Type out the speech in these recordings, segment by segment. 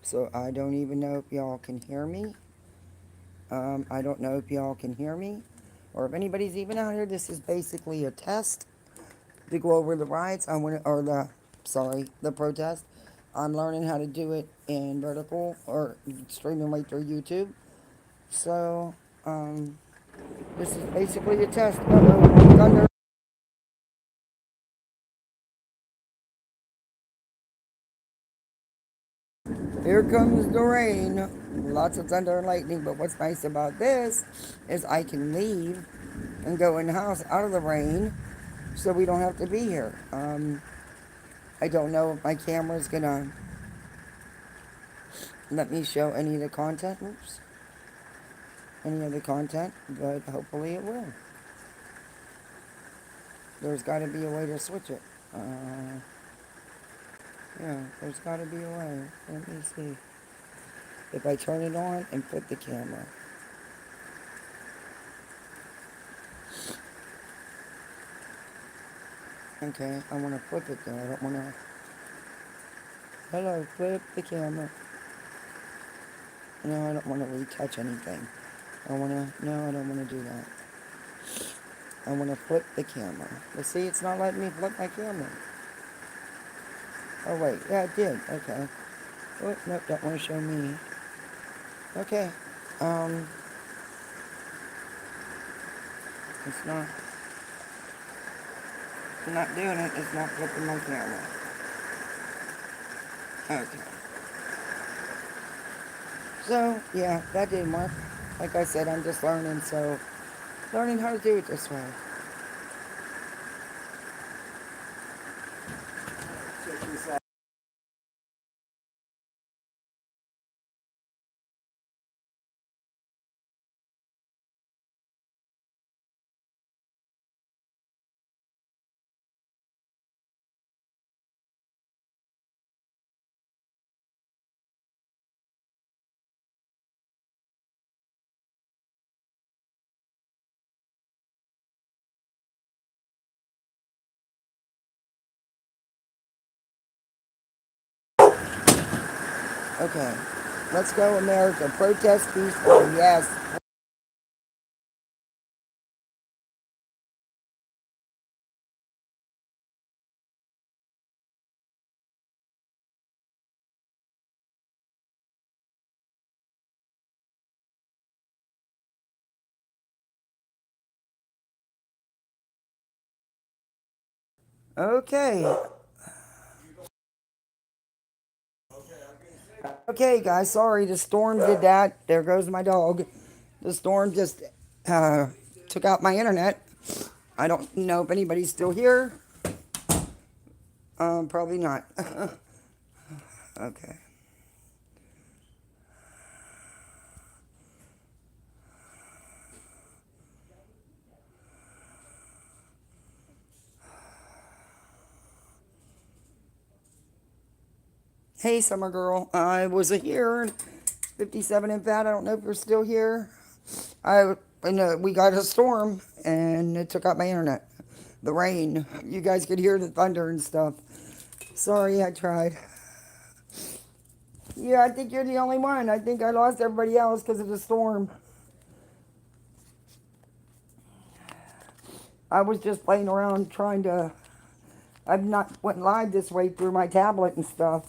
So I don't even know if y'all can hear me. I don't know if y'all can hear me or if anybody's even out here. This is basically a test to go over the riots. The protest. I'm learning how to do it in vertical or streaming right through YouTube. So, um, this is basically a test. Thunder. Here comes the rain. Lots of thunder and lightning. But what's nice about this is I can leave and go in the house out of the rain so we don't have to be here. I don't know if my camera's gonna let me show any of the content. Oops. Any of the content, but hopefully it will. There's got to be a way to switch it. Yeah, there's got to be a way. Let me see. If I turn it on and flip the camera. Okay, I want to flip it though. I don't want to. Hello, flip the camera. No, I don't want to retouch anything. I want to. No, I don't want to do that. I want to flip the camera. But see, it's not letting me flip my camera. Oh, wait. Yeah, it did. Okay. Oh, nope, don't want to show me. Okay. Um, it's not. I'm not doing it. It's not flipping my camera. Okay. So, yeah, that didn't work. Like I said, I'm just learning, so learning how to do it this way. Okay. Let's go, America. Protest peacefully. Yes. Okay. Okay, guys. Sorry, the storm did that. There goes my dog. The storm just uh, took out my internet. I don't know if anybody's still here. Probably not. Okay. Hey, Summer Girl. I was here, 57 and fat. I don't know if you're still here. We got a storm and it took out my internet. The rain. You guys could hear the thunder and stuff. Sorry, I tried. Yeah, I think you're the only one. I think I lost everybody else because of the storm. I was just playing around trying to. I've not went live this way through my tablet and stuff,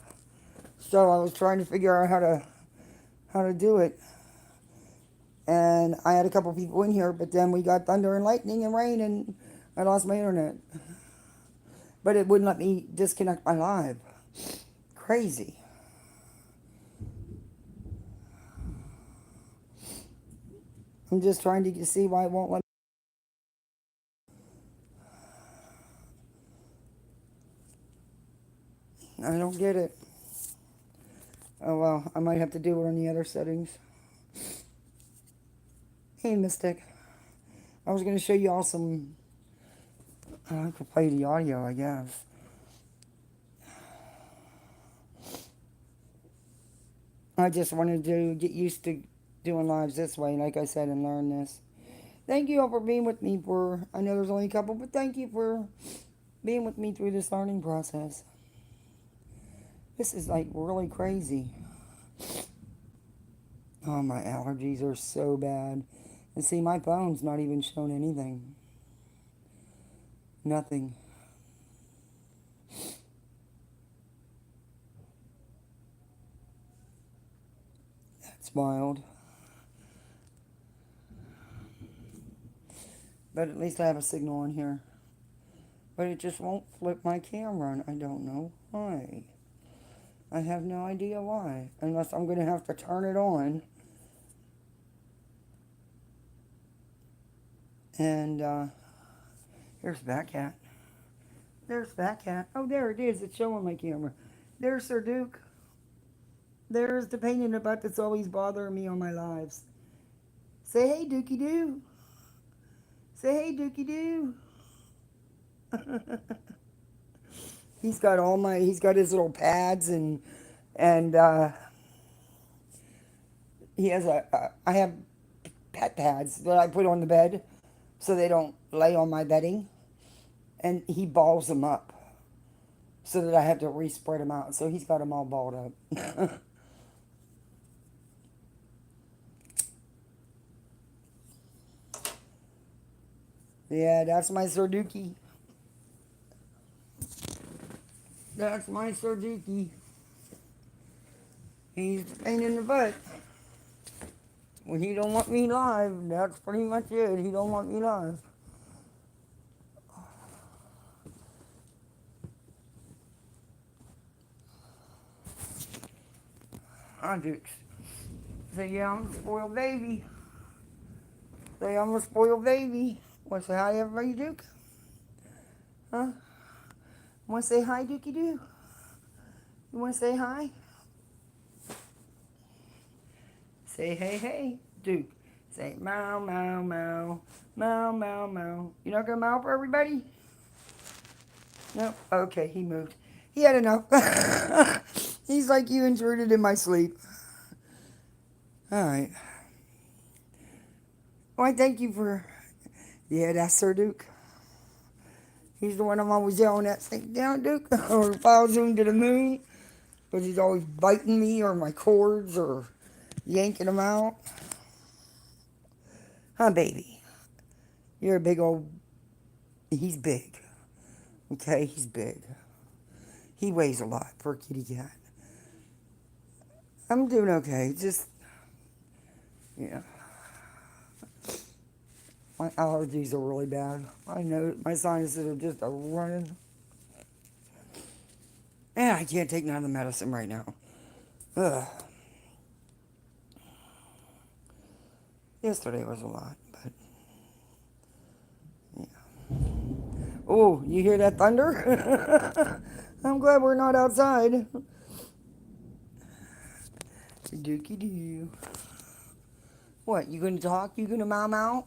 so I was trying to figure out how to do it. And I had a couple people in here, but then we got thunder and lightning and rain, and I lost my internet. But it wouldn't let me disconnect my live. Crazy. I'm just trying to see why it won't let me. I don't get it. Oh well, I might have to do it on the other settings. Hey, Mystic. I was going to show you all some. I could play the audio, I guess. I just wanted to get used to doing lives this way, like I said, and learn this. Thank you all for being with me for. I know there's only a couple, but thank you for being with me through this learning process. This is like really crazy. Oh, my allergies are so bad. And see, my phone's not even showing anything. Nothing. That's wild. But at least I have a signal on here. But it just won't flip my camera, and I don't know why. I have no idea why. Unless I'm going to have to turn it on. And, here's Batcat. There's Batcat. Oh, there it is. It's showing my camera. There's Sir Duke. There's the pain in the butt that's always bothering me on my lives. Say hey, Dookie Doo. Say hey, Dookie Doo. He's got his little pads and he has I have pet pads that I put on the bed so they don't lay on my bedding, and he balls them up so that I have to re-spread them out. So he's got them all balled up. Yeah, that's my Sir Dookie. That's my Sir Dookie. He's a pain in the butt. When he don't want me live, that's pretty much it. He don't want me live. I do. Say, yeah, I'm a spoiled baby. Say, I'm a spoiled baby. Want to say hi to everybody, Duke? Huh? Want to say hi, Dookie Doo? You want to say hi? Say hey, hey, Duke. Say meow, meow, meow, meow, meow, meow. You not gonna meow for everybody? No? Okay, he moved. He had enough. He's like, you intruded in my sleep. Alright. Well, I thank you for... Yeah, that's Sir Duke. He's the one I'm always yelling at. Stay down, Duke. Or follows him to the moon. Because he's always biting me or my cords or yanking them out. Huh, baby? You're a big old... He's big. Okay, he's big. He weighs a lot for a kitty cat. I'm doing okay. Just... Yeah. My allergies are really bad. I know my sinuses are just a running. And I can't take none of the medicine right now. Ugh. Yesterday was a lot, but yeah. Oh, you hear that thunder? I'm glad we're not outside. Dookie doo. What, you gonna talk? You gonna meow meow?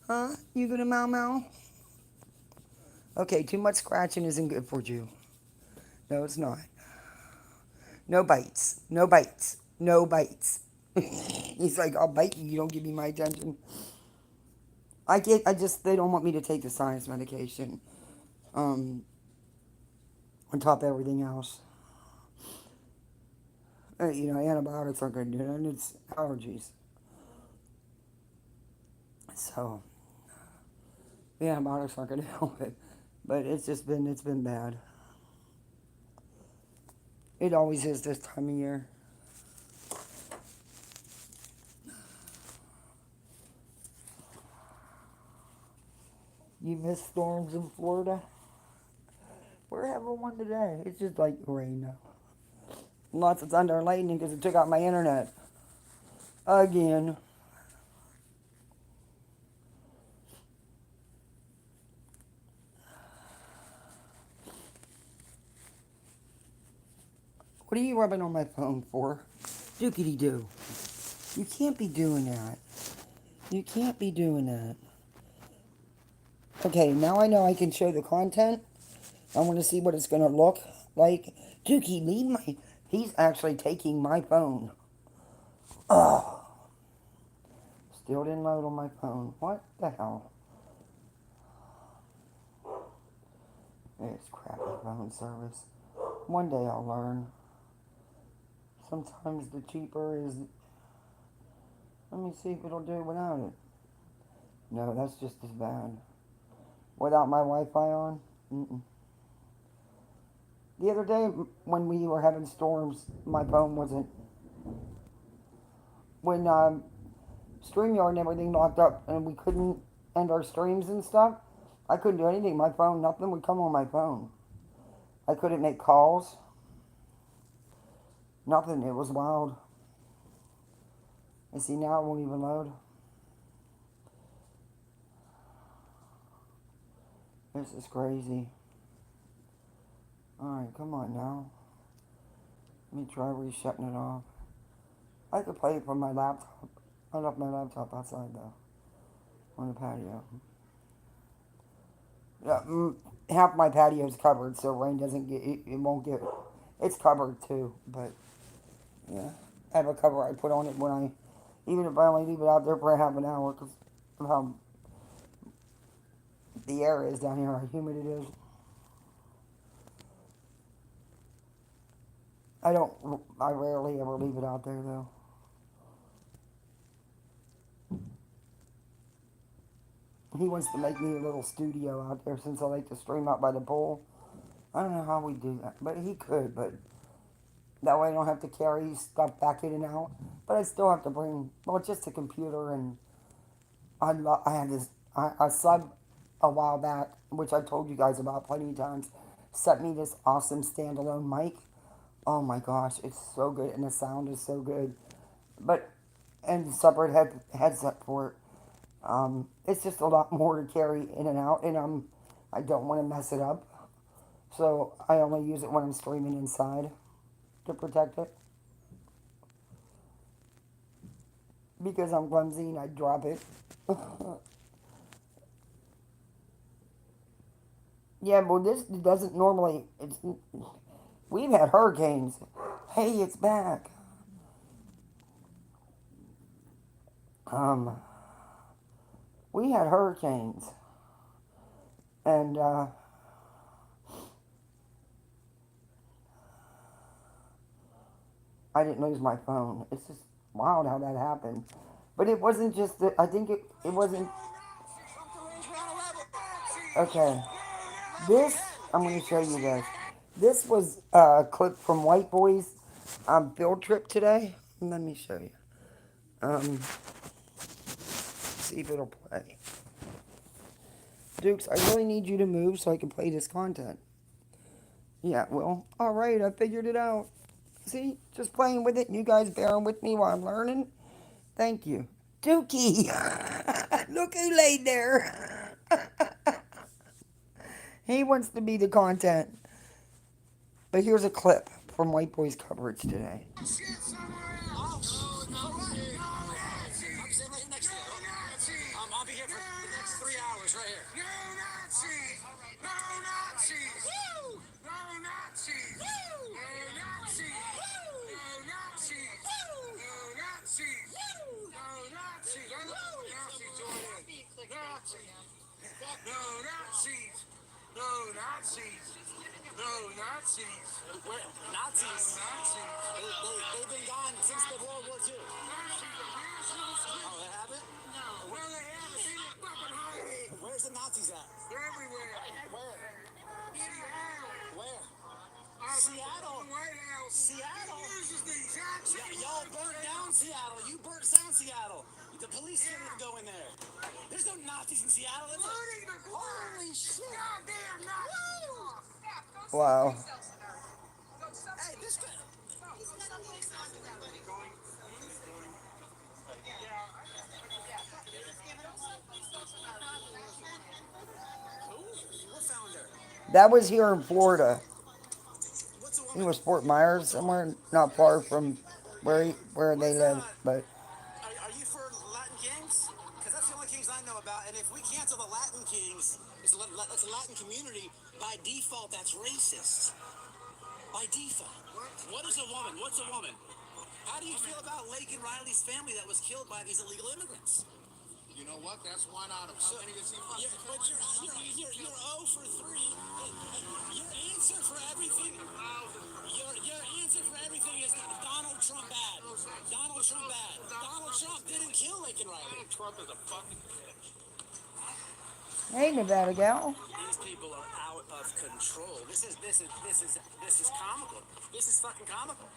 Huh? You gonna meow meow? Okay, too much scratching isn't good for you. No, it's not. No bites. No bites. No bites. He's like, I'll bite you. You don't give me my attention. They don't want me to take the sinus medication. On top of everything else. Antibiotics aren't going to do it, and it's allergies. So, the antibiotics aren't going to help it. But it's been bad. It always is this time of year. You miss storms in Florida? We're having one today. It's just like rain now. Lots of thunder and lightning because it took out my internet. Again. What are you rubbing on my phone for? Dookity doo. You can't be doing that. You can't be doing that. Okay, now I know I can show the content. I want to see what it's going to look like. Dookie, leave my... He's actually taking my phone. Oh. Still didn't load on my phone. What the hell? It's crappy phone service. One day I'll learn. Sometimes the cheaper is. Let me see if it'll do without it. No, that's just as bad. Without my Wi-Fi on. Mm-mm. The other day when we were having storms, my phone wasn't. When StreamYard and everything locked up and we couldn't end our streams and stuff, I couldn't do anything. My phone, nothing would come on my phone. I couldn't make calls. Nothing. It was wild. And see, now it won't even load. This is crazy. Alright, come on now. Let me try resetting it off. I could play it from my laptop. I left my laptop outside though. On the patio. Yeah, half my patio is covered, so rain doesn't get it won't get. It's covered too, but yeah, I have a cover I put on it when I, even if I only leave it out there for a half an hour because of how the air is down here, how humid it is. I rarely ever leave it out there though. He wants to make me a little studio out there since I like to stream out by the pool. I don't know how we do that, but he could, but that way I don't have to carry stuff back in and out. But I still have to bring, well, just a computer and I had this, a sub a while back, which I told you guys about plenty of times, sent me this awesome standalone mic. Oh my gosh, it's so good and the sound is so good. But, and separate headset for it. It's just a lot more to carry in and out, and I don't want to mess it up. So I only use it when I'm streaming inside to protect it. Because I'm clumsy and I drop it. Yeah, well, this doesn't normally. We've had hurricanes. Hey, it's back. Um, we had hurricanes, and I didn't lose my phone. It's just wild how that happened. But it wasn't just that. I think it wasn't. Okay, this I'm going to show you this. This was a clip from White Boy's field trip today. Let me show you. See if it'll play. Dukes, I really need you to move so I can play this content. Yeah, well, alright, I figured it out. See, just playing with it, and you guys bearing with me while I'm learning. Thank you. Dookie! Look who laid there. He wants to be the content. But here's a clip from White Boy's coverage today. I'll be here for the next 3 hours right here. No Nazis! No Nazis! Woo! No Nazis! Woo! No Nazis! Woo! No Nazis! Woo! No Nazis! Woo! No Nazis! No Nazis! No Nazis! No Nazis! No Nazis! Where? Nazis? No Nazis! They've been gone since the World War II. Oh, they haven't? No. Well, they haven't. They didn't fucking hide it. Where's the Nazis at? They're everywhere. Where? Seattle. Where? Seattle. White House. Seattle. This is the exact same. Y'all burnt down Seattle. You burnt down Seattle. The police can't even go in there. There's no Nazis in Seattle. Holy shit. Goddamn Nazis. Wow. Hey, this guy. That was here in Florida. It was Fort Myers, somewhere not far from where they live. But are you for Latin Kings? Because that's the only kings I know about. And if we cancel the Latin Kings, it's a Latin community. By default, that's racist. By default. What is a woman? What's a woman? How do you feel about Lake and Riley's family that was killed by these illegal immigrants? You know what? That's one out of how many does he find? But you're 0 for 3. Your answer for everything. Your answer for everything is Donald Trump bad. Donald Trump bad. Donald Trump didn't kill Lincoln Riley. Donald Trump is a fucking bitch. Hey, Nevada gal. These people are out of control. This is comical. This is fucking comical.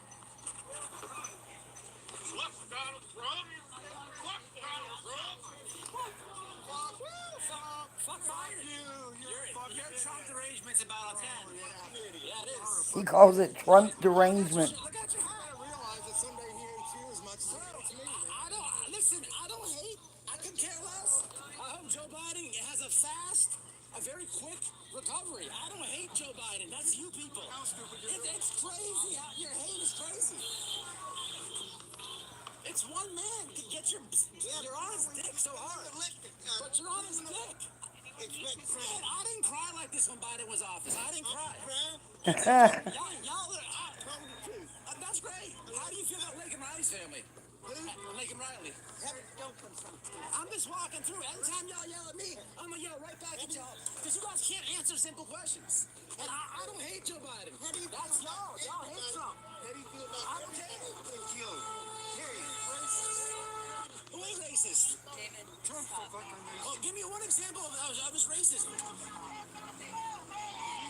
Fuck Donald Trump. Fuck Donald Trump. Fuck Biden. Your Trump derangement's about a 10. Yeah, it is. He calls it Trump derangement. Look at you. I realize that someday he hates you as much as he hates me. I don't listen. I don't hate. I could care less. I hope Joe Biden has a very quick recovery. I don't hate Joe Biden. That's you people. How stupid it's crazy. Your hate is crazy. It's one man. You're on his dick so hard. But you're on his dick. Man, I didn't cry like this when Biden was office. I didn't cry. That's great. How do you feel about Lincoln Riley's family? Lincoln Riley. I'm just walking through. Every time y'all yell at me, I'm gonna yell right back at y'all. Because you guys can't answer simple questions. And I don't hate Joe Biden. That's y'all. Y'all hate Trump. How do you feel about I don't hate it. Who is racist? David. Trump. Oh, give me one example of his racism.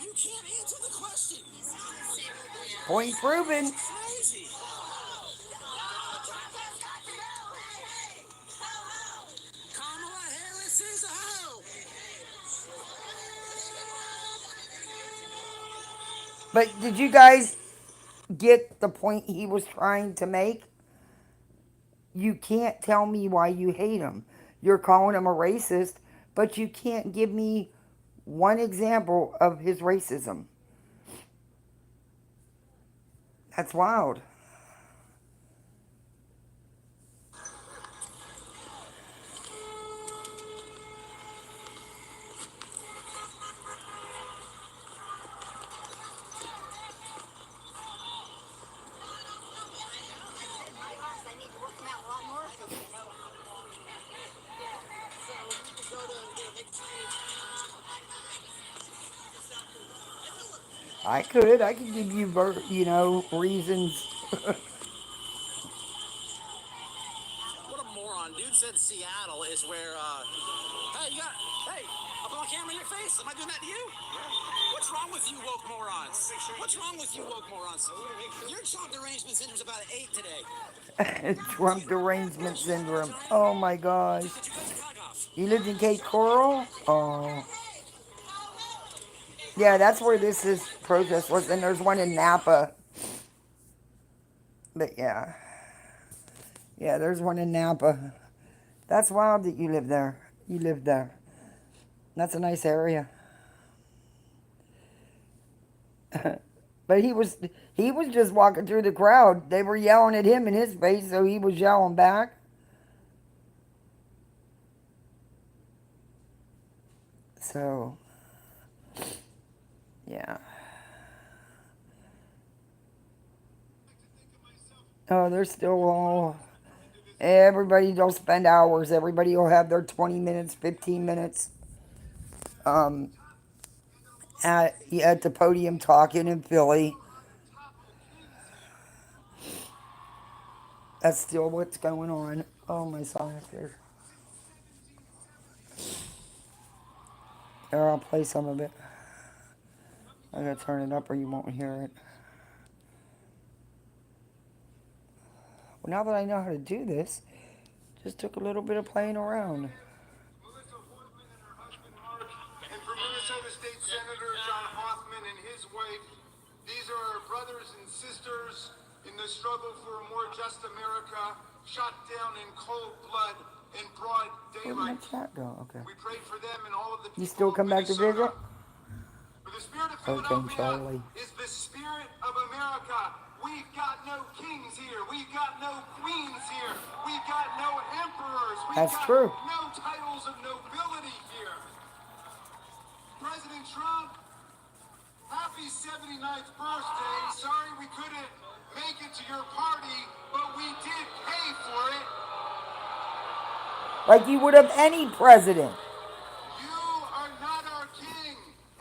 You can't answer the question. Point proven. Crazy. Kamala Harris is a hoe. But did you guys get the point he was trying to make? You can't tell me why you hate him. You're calling him a racist, but you can't give me one example of his racism. That's wild. I could give you, reasons. What a moron. Dude said Seattle is where, hey, up on camera in your face. Am I doing that to you? What's wrong with you woke morons? What's wrong with you woke morons? Your Trump derangement syndrome's about an 8 today. Trump derangement syndrome. Oh my gosh. You lived in Cape Coral? Oh. Yeah, that's where this is protest was, and there's one in Napa. But yeah. Yeah, there's one in Napa. That's wild that you live there. You live there. That's a nice area. But he was just walking through the crowd. They were yelling at him in his face, so he was yelling back. So yeah. Oh, they're still all. Everybody will spend hours. Everybody will have their 20 minutes, 15 minutes at the podium talking in Philly. That's still what's going on. Oh, my song here. Here, I'll play some of it. I gotta turn it up or you won't hear it. Well, now that I know how to do this, just took a little bit of playing around. Melissa Woodman and her husband Mark, and for Minnesota State Senator John Hoffman and his wife, these are our brothers and sisters in the struggle for a more just America, shot down in cold blood in broad Where did my daylight. chat go? Okay. We prayed for them and all of the people. You still come back to visit? For the spirit of Okay, Philadelphia Charlie. is the spirit of America. We've got no kings here. We've got no queens here. We've got no emperors. That's got true. no titles of nobility here. President Trump, happy 79th birthday. Sorry we couldn't make it to your party, but we did pay for it. Like you would have any president. You are not our king,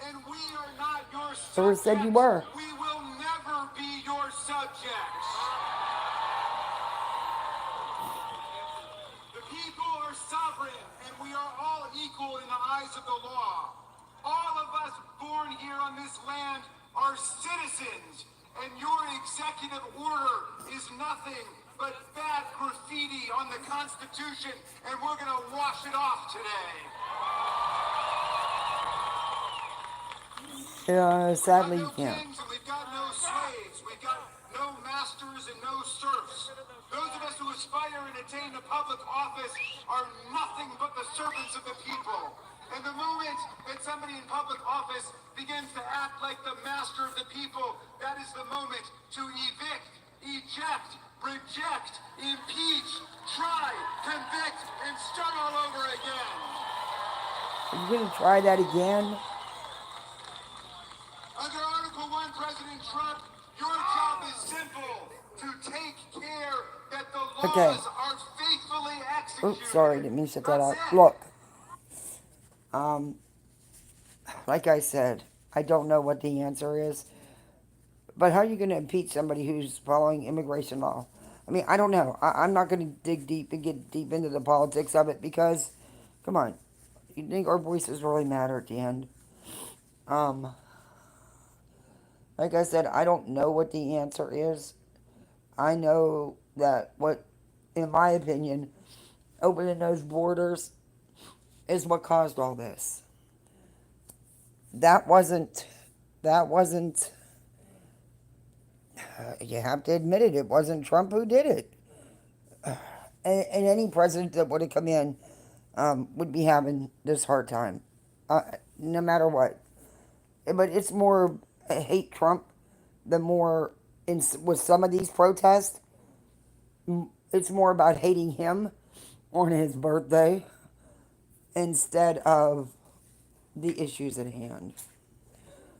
and we are not your subjects. Whoever said you were. We will never be eyes of the law. All of us born here on this land are citizens, and your executive order is nothing but bad graffiti on the Constitution, and we're going to wash it off today. Sadly, you We've got no can't. kings and we've got no slaves. We've got no masters and no serfs. Those of us who aspire and attain to public office are nothing but the servants of the people. And the moment that somebody in public office begins to act like the master of the people, that is the moment to evict, eject, reject, impeach, try, convict, and start all over again. Are you going to try that again? Under Article 1, President Trump, your job is simple: to take care that the laws Okay. are faithfully executed. Oops, sorry, didn't mean to shut that out. That's it. Look, like I said, I don't know what the answer is. But how are you going to impeach somebody who's following immigration law? I mean, I don't know. I'm not going to dig deep and get deep into the politics of it because, come on, you think our voices really matter at the end? Like I said, I don't know what the answer is. I know that what, in my opinion, opening those borders is what caused all this. That wasn't, you have to admit it, it wasn't Trump who did it. And any president that would have come in would be having this hard time, no matter what. But it's more hate Trump, the more, with some of these protests, it's more about hating him on his birthday instead of the issues at hand.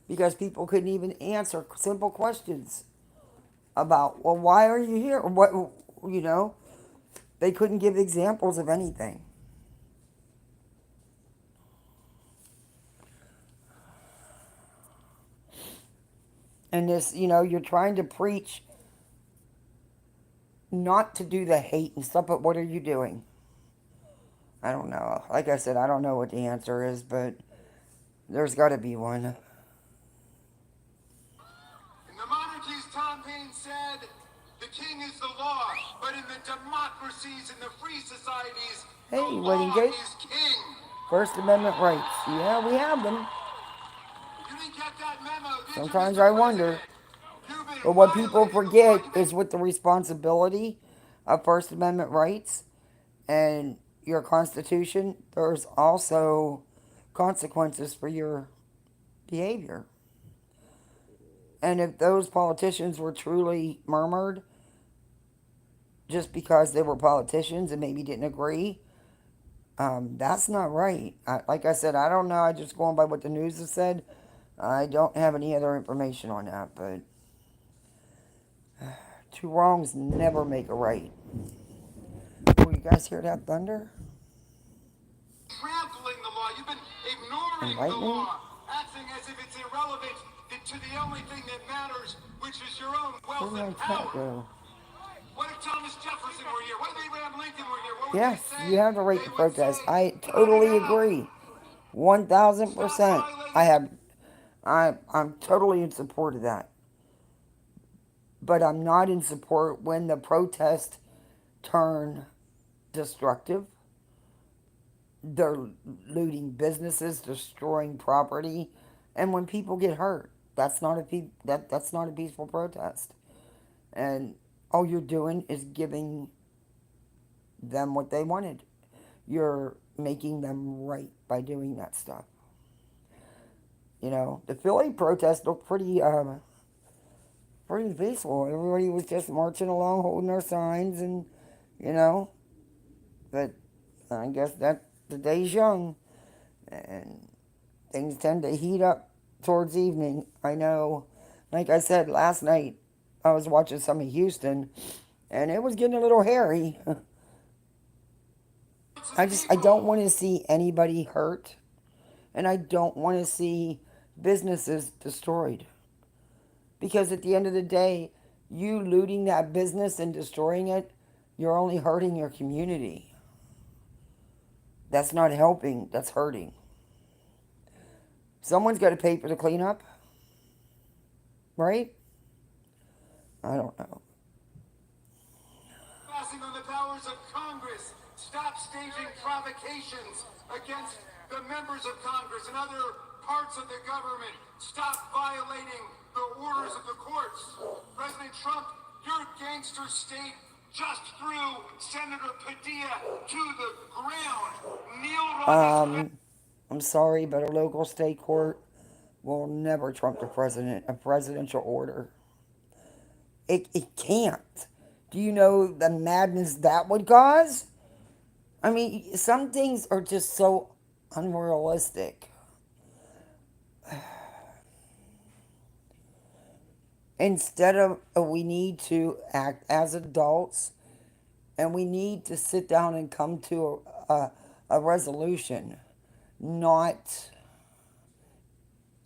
Because people couldn't even answer simple questions about, well, why are you here? What, you know, they couldn't give examples of anything. And this, you're trying to preach not to do the hate and stuff, but what are you doing? I don't know. Like I said, I don't know what the answer is, but there's got to be one. In the monarchies, Tom Paine said, the king is the law, but in the democracies and the free societies, Hey, the law Wedding Cake. is king. First Amendment rights. Yeah, we have them. You didn't get that memo, did you, Sometimes Mr. I wonder. President? You've been But what people violating the law. forget You've been- is with the responsibility of First Amendment rights and your Constitution, there's also consequences for your behavior. And if those politicians were truly murmured just because they were politicians and maybe didn't agree, that's not right. Like I said, I don't know. I just going by what the news has said. I don't have any other information on that, but two wrongs never make a right. Oh, you guys hear that thunder? trampling the law. You've been ignoring the Lightning? law, acting as if it's irrelevant to the only thing that matters, which is your own wealth Where did my and cat power. go? What if Thomas Jefferson were here? What if Abraham Lincoln were here? What would Yes, they say? you have the right They to would protest. say, I "Cut totally it out." agree. 1000%. Stop I'm totally in support of that. But I'm not in support when the protests turn destructive. They're looting businesses, destroying property, and when people get hurt. That's not a peaceful protest. And all you're doing is giving them what they wanted. You're making them right by doing that stuff. The Philly protest looked pretty peaceful. Everybody was just marching along, holding their signs, and but I guess that the day's young, and things tend to heat up towards evening. I know, like I said last night, I was watching some of Houston, and it was getting a little hairy. I don't want to see anybody hurt, and I don't want to see businesses destroyed. Because at the end of the day, you looting that business and destroying it, you're only hurting your community. That's not helping, that's hurting. Someone's got to pay for the cleanup, right? I don't know. Passing on the powers of Congress. Stop staging provocations against the members of Congress and other parts of the government. Stop violating the orders of the courts. President Trump, your gangster state just threw Senator Padilla to the ground. Neil Rogers. I'm sorry, but a local state court will never trump a presidential order. It can't. Do you know the madness that would cause? I mean, some things are just so unrealistic. Instead of, we need to act as adults and we need to sit down and come to a resolution, not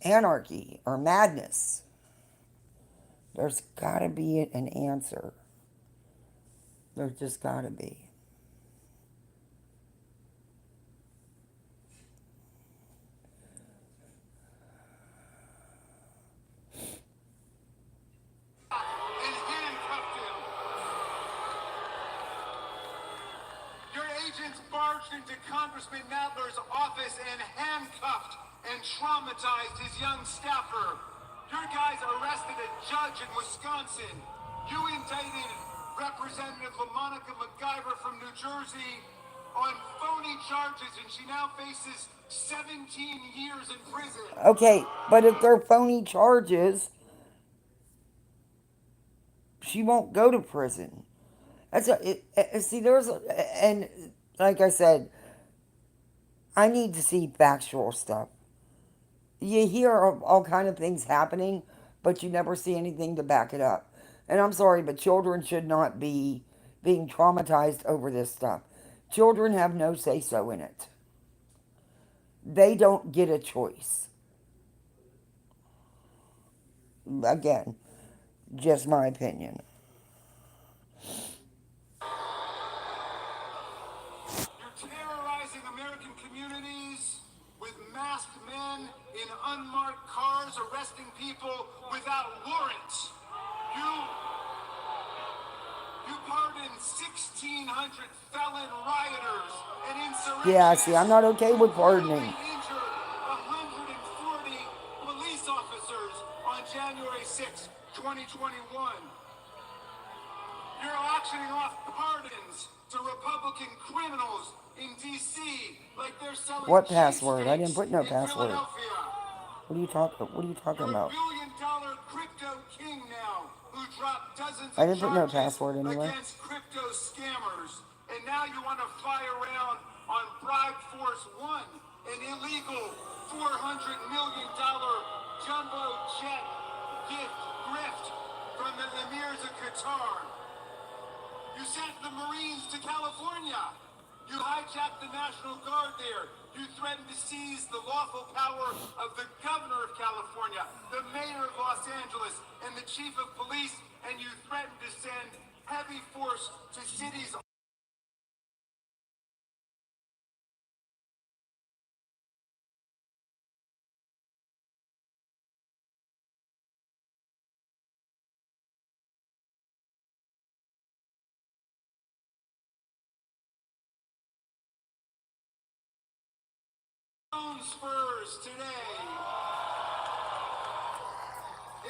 anarchy or madness. There's got to be an answer. There's just got to be. And handcuffed him. Your agents barged into Congressman Nadler's office and handcuffed and traumatized his young staffer. Your guys arrested a judge in Wisconsin. You indicted Representative LaMonica MacGyver from New Jersey on phony charges, and she now faces 17 years in prison. Okay, but if they're phony charges, she won't go to prison. See, and like I said, I need to see factual stuff. You hear of all kind of things happening, but you never see anything to back it up. And I'm sorry, but children should not be being traumatized over this stuff. Children have no say-so in it. They don't get a choice. Again, just my opinion. You're terrorizing American communities with masked men in unmarked cars, arresting people without warrants. You pardoned 1,600 felon rioters and insurrectionists. Yeah, see, I'm not okay with pardoning. Injured 140 police officers on January 6, 2021. You're auctioning off pardons to Republican criminals in D.C. like they're selling What password? I didn't put no cheesesteaks in password. Philadelphia. What are you talking You're a about? billion-dollar crypto king now, who dropped dozens I of didn't put no charges password anywhere. against crypto scammers, and now you want to fly around on Bribe Force One, an illegal $400 million jumbo jet grift from the emirs of Qatar. You sent the Marines to California. You hijacked the National Guard there. You threatened to seize the lawful power of the governor of California, the mayor of Los Angeles, and the chief of police, and you threatened to send heavy force to cities. Spurs today.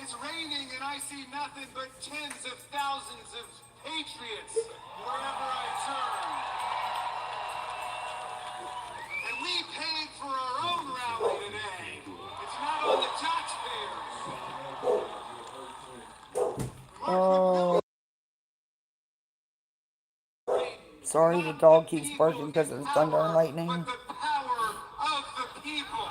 It's raining and I see nothing but tens of thousands of patriots wherever I turn. And we paid for our own rally today. It's not on the taxpayers. Oh. Sorry, the dog keeps barking because of the thunder and lightning. But the power of the people.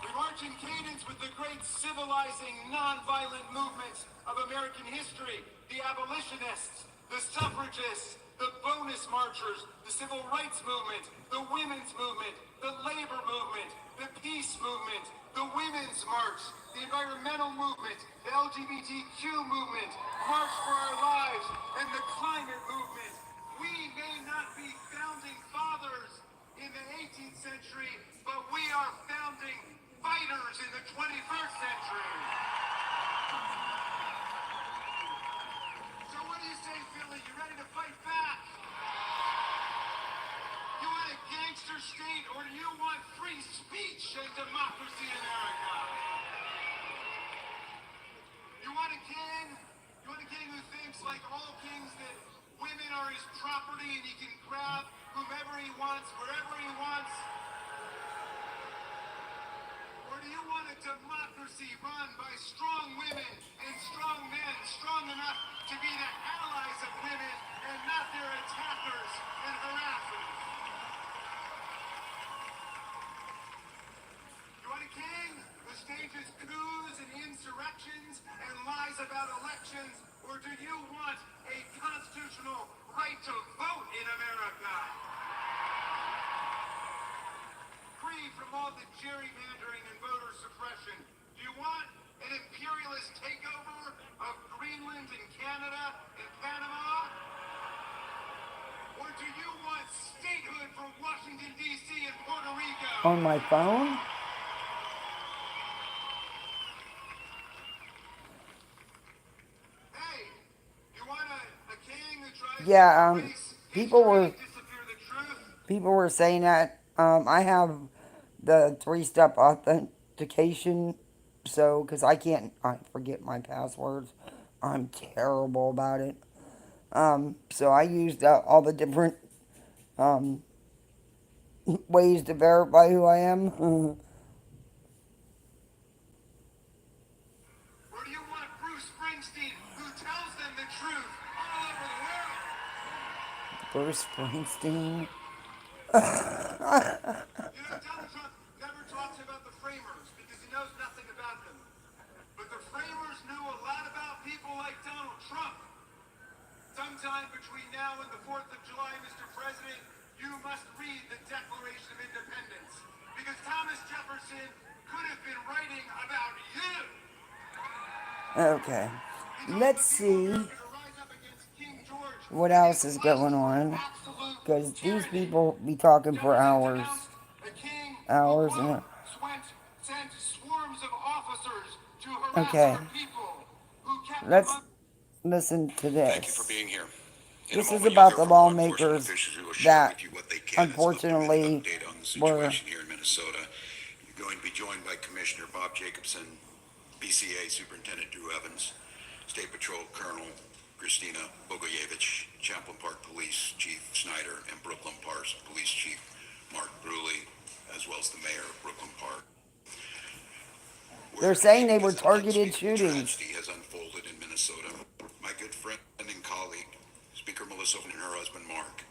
We march in cadence with the great civilizing, non-violent movements of American history. The abolitionists, the suffragists, the bonus marchers, the civil rights movement, the women's movement, the labor movement, the peace movement, the women's march, the environmental movement, the LGBTQ movement, March for Our Lives, and the climate movement. We may not be founding fathers, in the 18th century, but we are founding fighters in the 21st century. So what do you say, Philly? You ready to fight back? You want a gangster state, or do you want free speech and democracy in America? You want a king? You want a king who thinks, like all kings, that women are his property and he can grab whomever he wants, wherever he wants? Or do you want a democracy run by strong women and strong men, strong enough to be the allies of women and not their attackers and harassers? You want a king who stages coups and insurrections and lies about elections? Or do you want a constitutional right to vote in America? Free from all the gerrymandering and voter suppression. Do you want an imperialist takeover of Greenland and Canada and Panama? Or do you want statehood for Washington, D.C. and Puerto Rico? On my phone? Hey, you want a king who tries Yeah, to erase people history were and disappear the truth? people were saying that. I have the 3-step authentication, so because I forget my passwords. I'm terrible about it. So I used all the different ways to verify who I am. Or do you want Bruce Springsteen who tells them the truth all over the world? Bruce Springsteen. You know, Donald Trump never talks about the framers because he knows nothing about them. But the framers knew a lot about people like Donald Trump. Sometime between now and the 4th of July, Mr. President, you must read the Declaration of Independence. Because Thomas Jefferson could have been writing about you. Okay. Let's see To rise up against King George what and else his is lust going for on. absolute Because these tyranny. people be talking for Jefferson hours. denounced a king Hours who, and... quote, sent swarms of officers to harass Okay. our people, who kept them Let's listen to Thank you for this. being here. In a This is moment, you'll about hear the from law enforcement lawmakers officials who will share that with you what they can as an up-to-minute unfortunately update on the were... situation here in Minnesota. You're going to be joined by Commissioner Bob Jacobson, BCA Superintendent Drew Evans, State Patrol Colonel Christina Bogoyevich, Champlain Park Police Chief Snyder, and Brooklyn Park Police Chief Mark Bruley, as well as the mayor of Brooklyn Park. They're saying they were targeted shootings. Tragedy has unfolded in Minnesota. My good friend and colleague, Speaker Melissa and her husband Mark,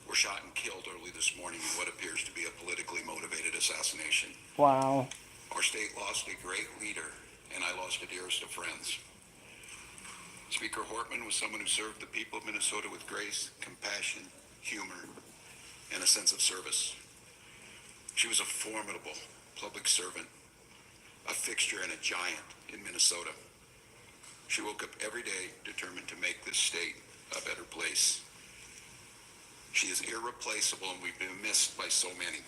were shot and killed early this morning in what appears to be a politically motivated assassination. Wow. Our state lost a great leader, and I lost the dearest of friends. Speaker Hortman was someone who served the people of Minnesota with grace, compassion, humor, and a sense of service. She was a formidable public servant, a fixture and a giant in Minnesota. She woke up every day determined to make this state a better place. She is irreplaceable, and we've been missed by so many.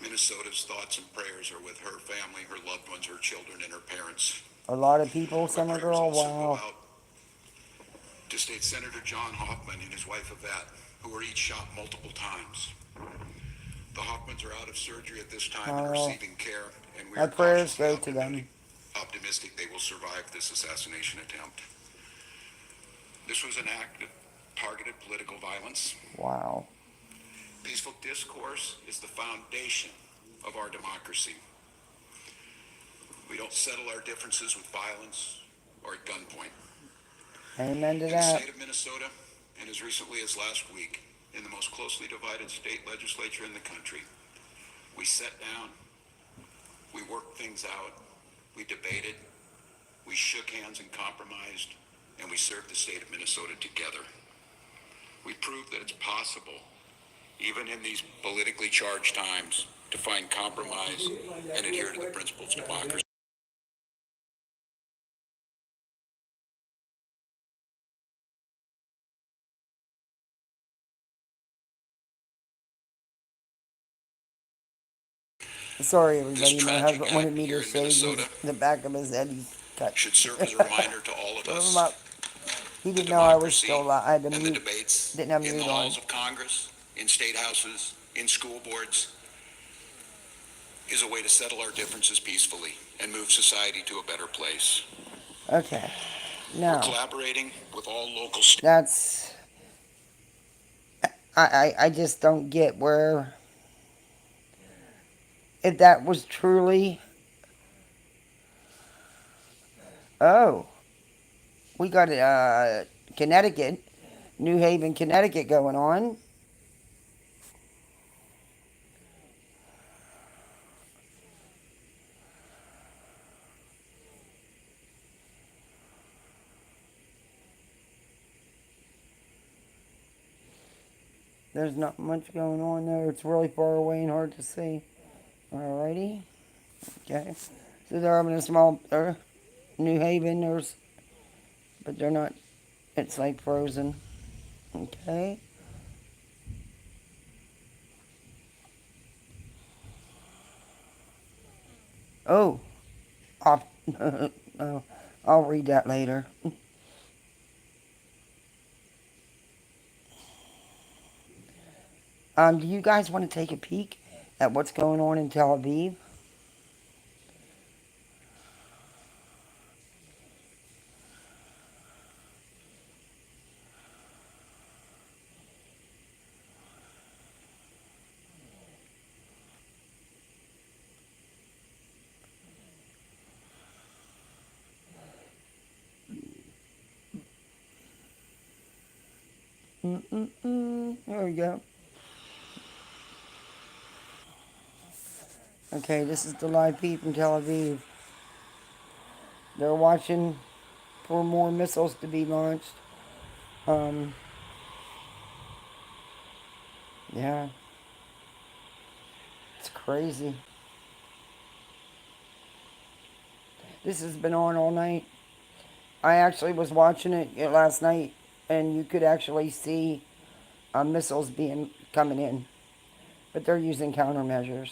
Minnesota's thoughts and prayers are with her family, her loved ones, her children, and her parents. A lot of people, Our Summer prayers Girl, also go wow. out to State Senator John Hoffman and his wife Yvette, who were each shot multiple times. The Hoffmans are out of surgery at this time and receiving care, and we My are prayers cautiously go to them. optimistic they will survive this assassination attempt. This was an act of targeted political violence. Wow. Peaceful discourse is the foundation of our democracy. We don't settle our differences with violence or at gunpoint. Amen to In the that. state of Minnesota, and as recently as last week, in the most closely divided state legislature in the country, we sat down, we worked things out, we debated, we shook hands and compromised, and we served the state of Minnesota together. We proved that it's possible, even in these politically charged times, to find compromise and adhere to the principles of democracy. Sorry, This everybody. My tragic husband act wanted me here to in show you Minnesota the back of his head. He's cut. should serve as a reminder to all of Put him us up. He the didn't know I was still democracy alive. I had to and the mute. debates Didn't have in the mute on. halls of Congress, in state houses, in school boards is a way to settle our differences peacefully and move society to a better place. Okay. We're Now, collaborating with all local states. that's. I just don't get where. If that was truly. Oh. We got Connecticut. New Haven, Connecticut going on. There's not much going on there. It's really far away and hard to see. Alrighty. Okay. So they're having a small New Haven. But they're not. It's like frozen. Okay. Oh. Off. Oh, I'll read that later. Do you guys want to take a peek at what's going on in Tel Aviv? There we go. Okay, this is the live feed from Tel Aviv. They're watching for more missiles to be launched. Yeah. It's crazy. This has been on all night. I actually was watching it last night, and you could actually see missiles coming in, but they're using countermeasures.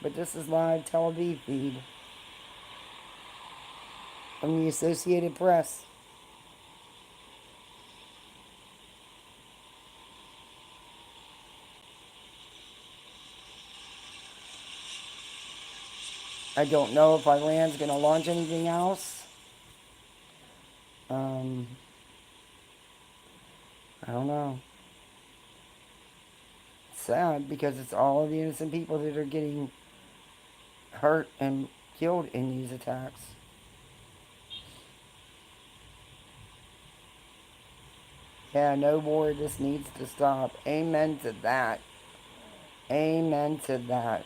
But this is live Tel Aviv feed from the Associated Press. I don't know if Iran's going to launch anything else. I don't know. It's sad because it's all of the innocent people that are getting hurt and killed in these attacks. Yeah, no war. This needs to stop. Amen to that. Amen to that.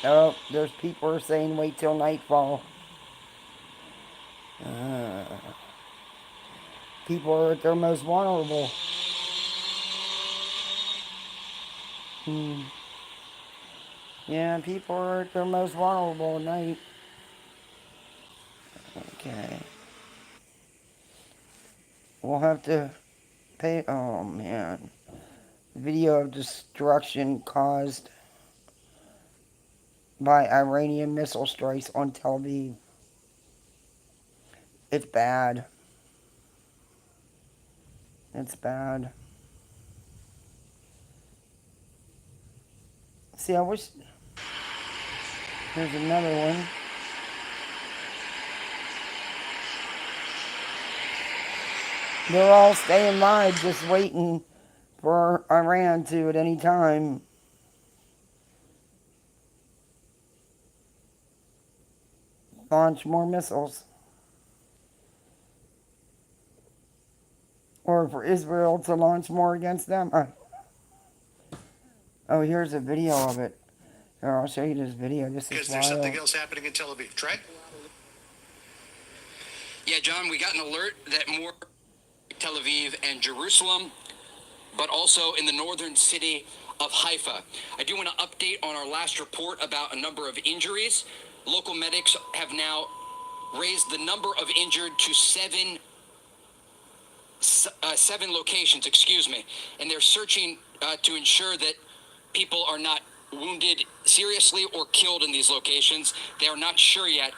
Oh, there's people who are saying wait till nightfall. People are at their most vulnerable. Yeah, people are at their most vulnerable at night. Okay. We'll have to pay. Oh, man. Video of destruction caused by Iranian missile strikes on Tel Aviv. It's bad. It's bad. See, I wish... Here's another one. They're all staying live, just waiting for Iran to, at any time, launch more missiles. Or for Israel to launch more against them. Oh, here's a video of it. Here, I'll show you this video. This is Is there something else happening in Tel Aviv? Trey? Yeah, John, we got an alert that more Tel Aviv and Jerusalem, but also in the northern city of Haifa. I do want to update on our last report about a number of injuries. Local medics have now raised the number of injured to 7 7 locations, excuse me, and they're searching to ensure that people are not wounded seriously or killed in these locations. They are not sure yet.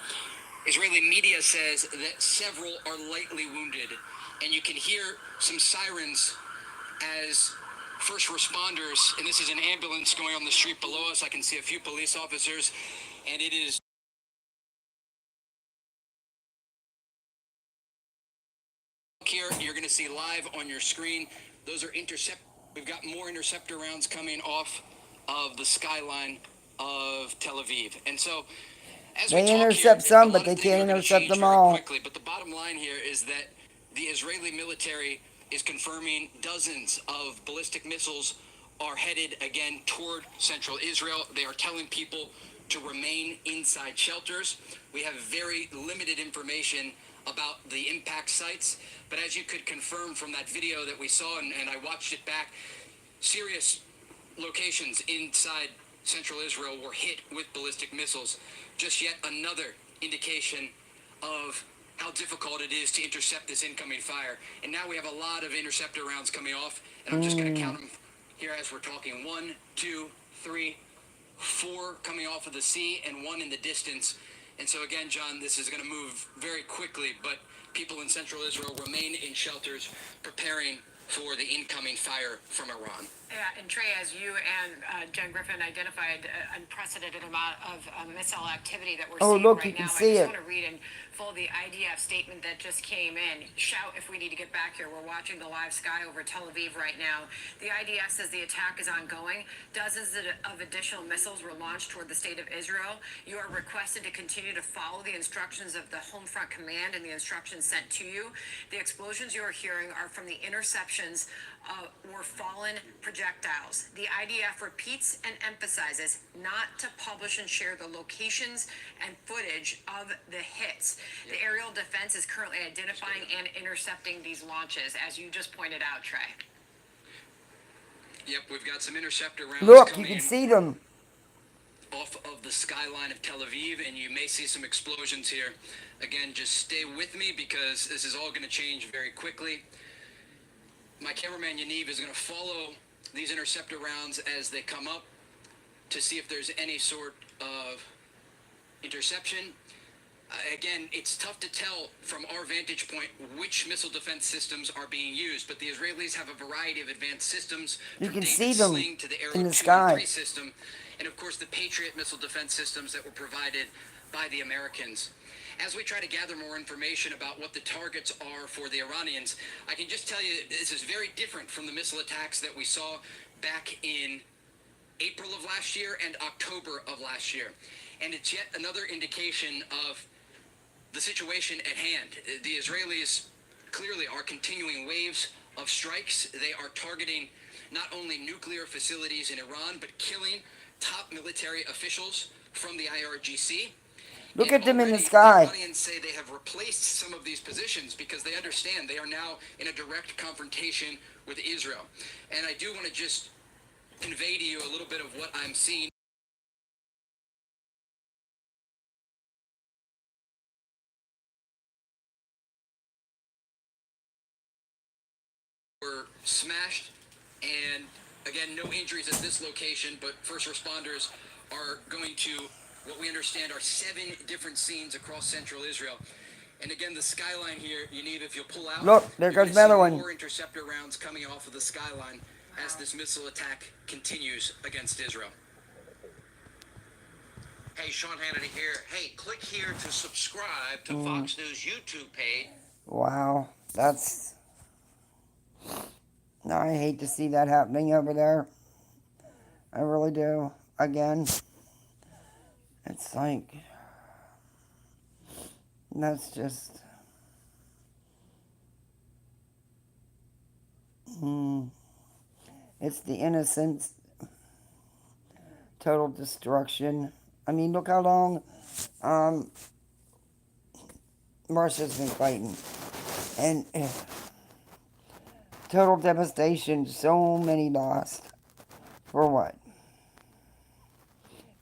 Israeli media says that several are lightly wounded, and you can hear some sirens as first responders, and this is an ambulance going on the street below us. I can see a few police officers, and it is here. You're going to see live on your screen. Those are We've got more interceptor rounds coming off of the skyline of Tel Aviv, and so as we They talk intercept here, some, a but lot they of things can't are gonna intercept change them very all. quickly, but the bottom line here is that the Israeli military is confirming dozens of ballistic missiles are headed again toward central Israel. They are telling people to remain inside shelters. We have very limited information about the impact sites, but as you could confirm from that video that we saw, and I watched it back, serious locations inside central Israel were hit with ballistic missiles. Just yet another indication of how difficult it is to intercept this incoming fire. And now we have a lot of interceptor rounds coming off, and I'm just going to count them here as we're talking. 1, 2, 3, 4 coming off of the sea, and 1 in the distance. And so again, John, this is going to move very quickly, but people in central Israel remain in shelters preparing for the incoming fire from Iran. Yeah, and Trey, as you and Jen Griffin identified, unprecedented amount of missile activity that we're Oh, seeing look, right you can now. see I just it. want to read in full the IDF statement that just came in. Shout if we need to get back here. We're watching the live sky over Tel Aviv right now. The IDF says the attack is ongoing. Dozens of additional missiles were launched toward the state of Israel. You are requested to continue to follow the instructions of the Home Front Command and the instructions sent to you. The explosions you are hearing are from the interceptions were fallen projectiles. The IDF repeats and emphasizes not to publish and share the locations and footage of the hits. The aerial defense is currently identifying and intercepting these launches, as you just pointed out, Trey. Yep, we've got some interceptor rounds Look, you coming can see them. off of the skyline of Tel Aviv, and you may see some explosions here. Again, just stay with me because this is all going to change very quickly. My cameraman Yaniv is going to follow these interceptor rounds as they come up to see if there's any sort of interception. Again, it's tough to tell from our vantage point which missile defense systems are being used, but the Israelis have a variety of advanced systems. You from can David see them Sling to the Arrow in the 2 sky. and 3 system, and of course the Patriot missile defense systems that were provided by the Americans. As we try to gather more information about what the targets are for the Iranians, I can just tell you this is very different from the missile attacks that we saw back in April of last year and October of last year. And it's yet another indication of the situation at hand. The Israelis clearly are continuing waves of strikes. They are targeting not only nuclear facilities in Iran, but killing top military officials from the IRGC. Look And at them in the already sky. The Iranians say they have replaced some of these positions because they understand they are now in a direct confrontation with Israel. And I do want to just convey to you a little bit of what I'm seeing. Were smashed, and again, no injuries at this location, but first responders are going to what we understand are 7 different scenes across central Israel. And again, the skyline here, Yaniv, if you'll pull out, Look, there you're goes gonna another see one. more interceptor rounds coming off of the skyline as this missile attack continues against Israel. Hey, Sean Hannity here. Hey, click here to subscribe to Fox News YouTube page. Wow, that's... No, I hate to see that happening over there. I really do. Again, it's like... That's just... It's the innocence. Total destruction. I mean, look how long Marsha's been fighting. And total devastation. So many lost. For what?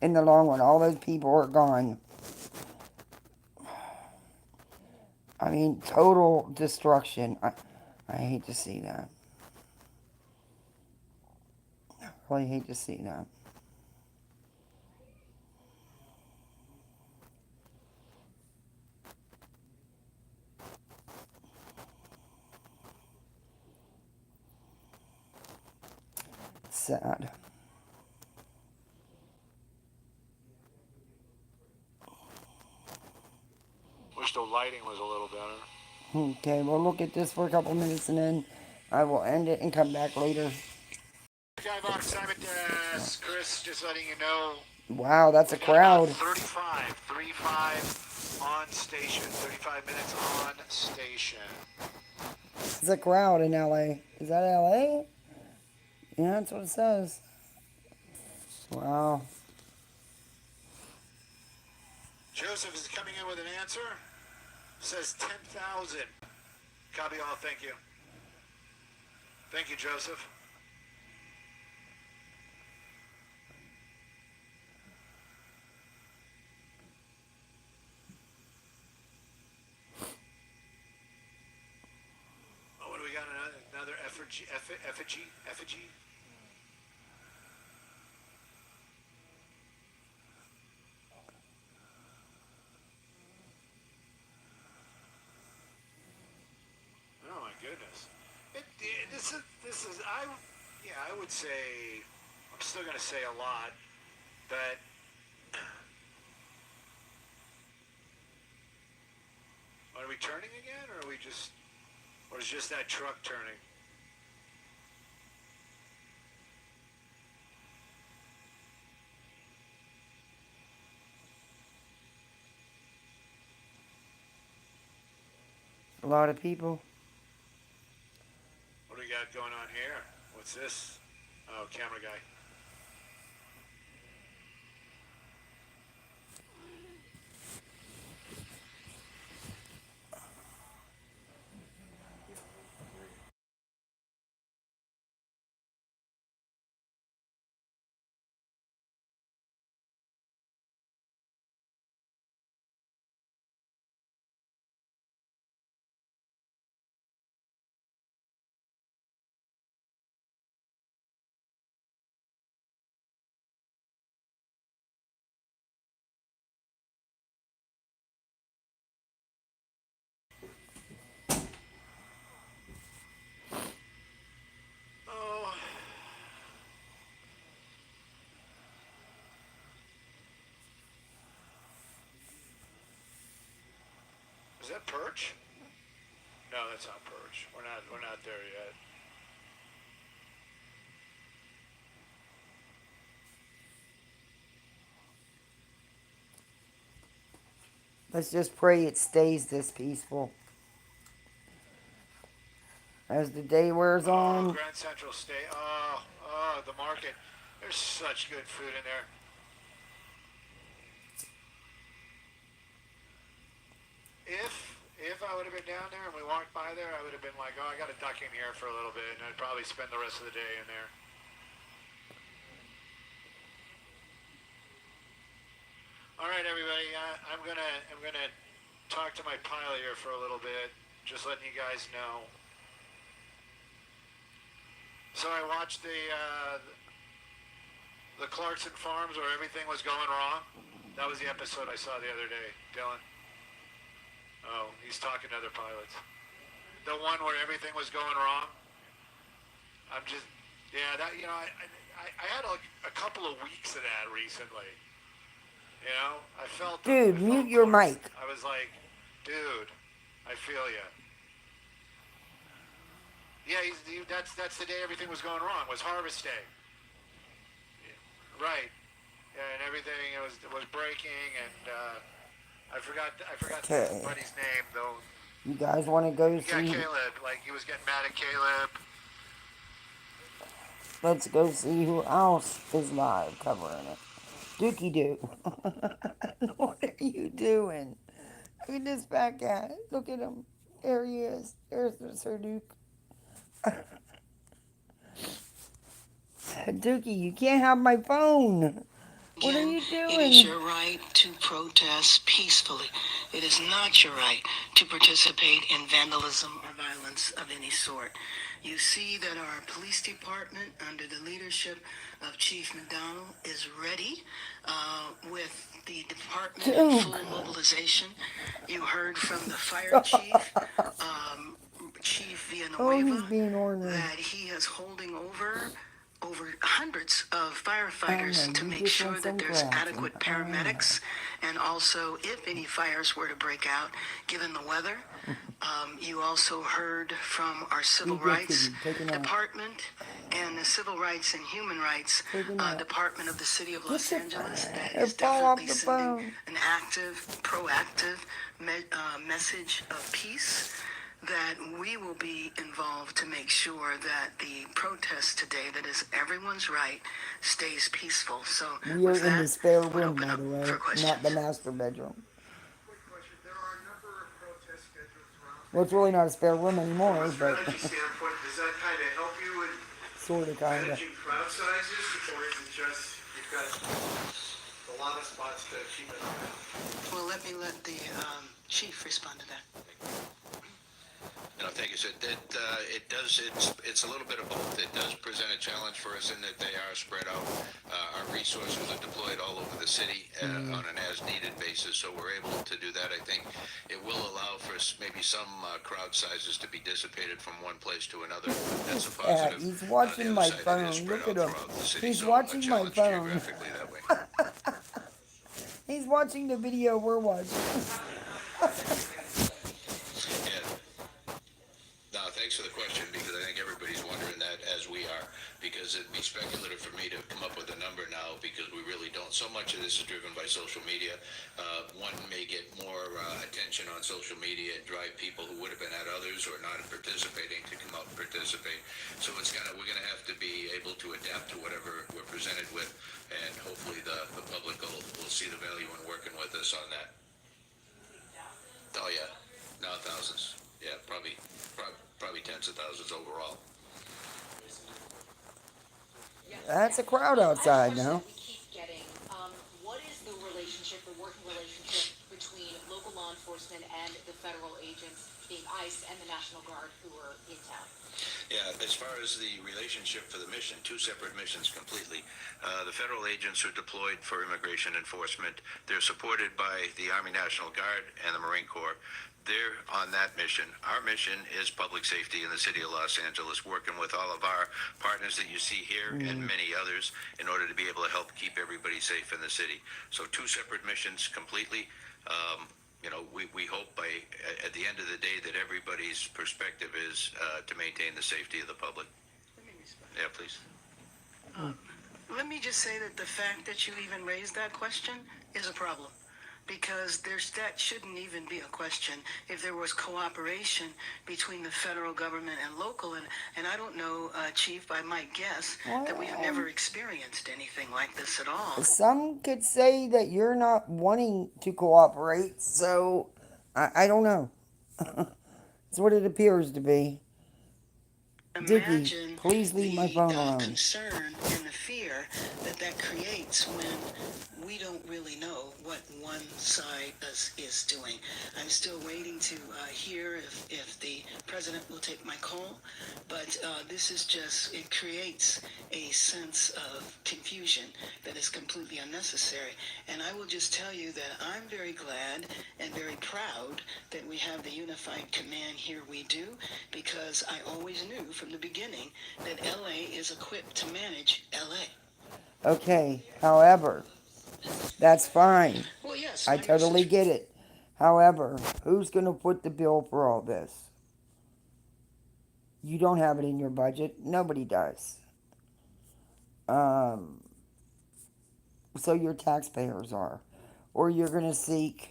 In the long run, all those people are gone. I mean, total destruction. I hate to see that. I really hate to see that. Sad. Wish the lighting was a little better. Okay, we'll look at this for a couple minutes and then I will end it and come back later. Skybox Simon Chris, just letting you know. Wow, that's a We got about crowd. 35 on station. 35 minutes on station. It's a crowd in LA. Is that LA? Yeah, that's what it says. Wow. Joseph is coming in with an answer. Says 10,000. Copy all, thank you. Thank you, Joseph. Oh, what do we got? Another effigy? Effigy? Oh my goodness! This is I would say I'm still gonna say a lot, but are we turning again, or is just that truck turning? A lot of people. What do we got going on here? What's this? Oh, camera guy. Oh. Is that perch? No, that's not perch. We're not there yet. Let's just pray it stays this peaceful. As the day wears on. Grand Central State. The market. There's such good food in there. If I would have been down there and we walked by there, I would have been like, oh, I got to duck in here for a little bit, and I'd probably spend the rest of the day in there. All right, everybody. I'm gonna talk to my pilot here for a little bit, just letting you guys know. So I watched the Clarkson Farms where everything was going wrong. That was the episode I saw the other day, Dylan. Oh, he's talking to other pilots. The one where everything was going wrong. I'm just, yeah, that, you know, I had a couple of weeks of that recently. You know, I felt. Dude, mute your mic. I was like, dude, I feel you. Yeah, that's the day everything was going wrong. Was Harvest Day. Right. Yeah, and everything was breaking, and I forgot Okay. the buddy's name though. You guys want to go Yeah, see? Caleb. Like he was getting mad at Caleb. Let's go see who else is live covering it. Dookie Doo. What are you doing? Look at this fat cat. Look at him. There he is. There's Sir Duke. Dookie, you can't have my phone. What are you doing? It is your right to protest peacefully. It is not your right to participate in vandalism or violence. violence of any sort. You see that our police department, under the leadership of Chief McDonald, is ready with the department in full mobilization. You heard from the fire chief, Chief Oh, he's Villanueva, being ornery. that he is holding over hundreds of firefighters know, to you make just sure want that some there's grass, adequate and I know. paramedics, and also if any fires were to break out, given the weather. You also heard from our Civil good, Rights Kitty. Take a nap. Department and the Civil Rights and Human Rights Take a nap. Department of the City of Los your Angeles that phone. is Fall off definitely the sending phone. an active, proactive message of peace, that we will be involved to make sure that the protest today, that is everyone's right, stays peaceful. So We are with in that, the spare we'll room, open by up the way, for questions. not the master bedroom. Quick question. There are a number of protests scheduled throughout. Well, it's really not a spare room anymore, From a but strategy standpoint, does that kind of help you in sort of, kind of. managing crowd sizes, or is it just you've got a lot of spots to keep an eye on? Well, let me let the chief respond to that. No, thank you, sir. It's a little bit of both. It does present a challenge for us in that they are spread out. Our resources are deployed all over the city on an as-needed basis, so we're able to do that. I think it will allow for maybe some crowd sizes to be dissipated from one place to another. That's a positive. He's watching The my other side, it is phone. spread Look out at him. throughout the city, He's so watching a my challenge phone. geographically that way. He's watching the video we're watching. Yeah. No, thanks for the question, because I think everybody's wondering that, as we are, because it'd be speculative for me to come up with a number now, because we really don't. So much of this is driven by social media. One may get more attention on social media and drive people who would have been at others or not participating to come out and participate. So we're gonna have to be able to adapt to whatever we're presented with, and hopefully the public will see the value in working with us on that. Oh yeah, no, thousands. Yeah, probably tens of thousands overall. That's a crowd outside now. We keep getting. What is the relationship, the working relationship between local law enforcement and the federal agents, being ICE and the National Guard, who are in town? Yeah, as far as the relationship for the mission, two separate missions completely. The federal agents are deployed for immigration enforcement. They're supported by the Army National Guard and the Marine Corps. They're on that mission. Our mission is public safety in the city of Los Angeles, working with all of our partners that you see here and many others in order to be able to help keep everybody safe in the city. So two separate missions completely. We hope at the end of the day that everybody's perspective is to maintain the safety of the public. Let me respond. Yeah, please. Let me just say that the fact that you even raised that question is a problem, because that shouldn't even be a question if there was cooperation between the federal government and local. And I don't know, Chief, I might guess that we've never experienced anything like this at all. Some could say that you're not wanting to cooperate, so I don't know. It's what it appears to be. Dickie, Imagine please leave my phone alone. concern and the fear that creates when we don't really know what one side is doing. I'm still waiting to hear if the president will take my call, but this is just, it creates a sense of confusion that is completely unnecessary. And I will just tell you that I'm very glad and very proud that we have the unified command here we do, because I always knew from the beginning that LA is equipped to manage LA. Okay, however, that's fine. Well, yes. I totally get it. However, who's going to foot the bill for all this? You don't have it in your budget. Nobody does. So your taxpayers are. Or you're going to seek...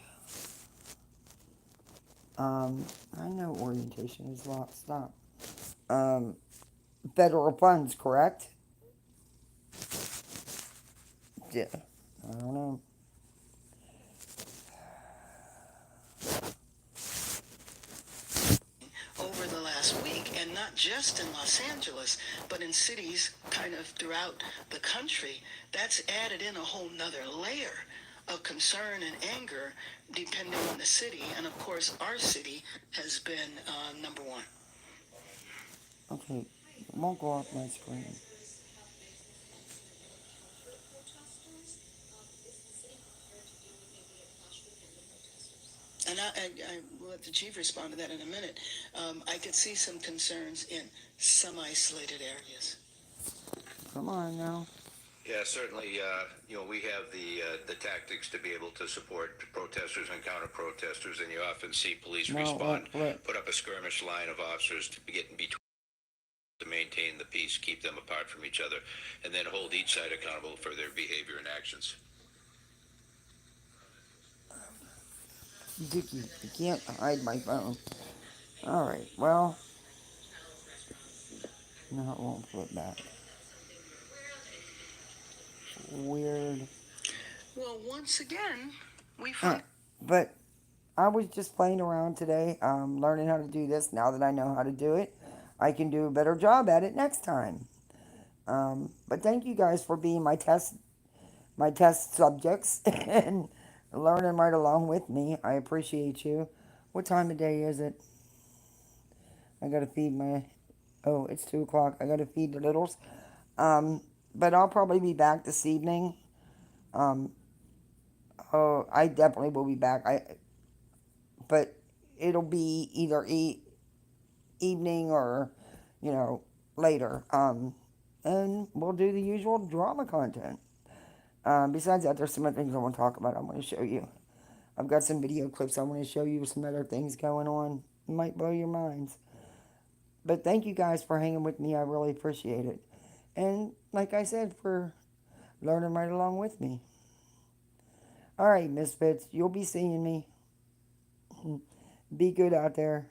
I know orientation is stop. Federal funds, correct? Yeah. I don't know. Over the last week, and not just in Los Angeles, but in cities kind of throughout the country, that's added in a whole nother layer of concern and anger depending on the city. And of course, our city has been number one. Okay, it won't go off my screen. And I will let the chief respond to that in a minute. I could see some concerns in some isolated areas. Come on now. Yeah, certainly, we have the tactics to be able to support protesters and counter-protesters, and you often see police No, respond, look. put up a skirmish line of officers to get in between to maintain the peace, keep them apart from each other, and then hold each side accountable for their behavior and actions. Dickie, you can't hide my phone. Alright, well. No, it won't flip back. Weird. Well, once again, we find. But I was just playing around today, learning how to do this. Now that I know how to do it, I can do a better job at it next time. But thank you guys for being my test subjects and learning right along with me. I appreciate you. What time of day is it? I gotta feed my. Oh, it's 2 o'clock. I gotta feed the littles. But I'll probably be back this evening. Oh, I definitely will be back. But it'll be either evening or, later. And we'll do the usual drama content. Besides that, there's some other things I want to talk about. I want to show you. I've got some video clips I want to show you. Some other things going on. It might blow your minds. But thank you guys for hanging with me. I really appreciate it. And like I said, for learning right along with me. Alright, Misfits. You'll be seeing me. Be good out there.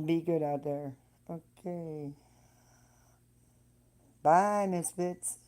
Be good out there. Okay. Bye, Misfits.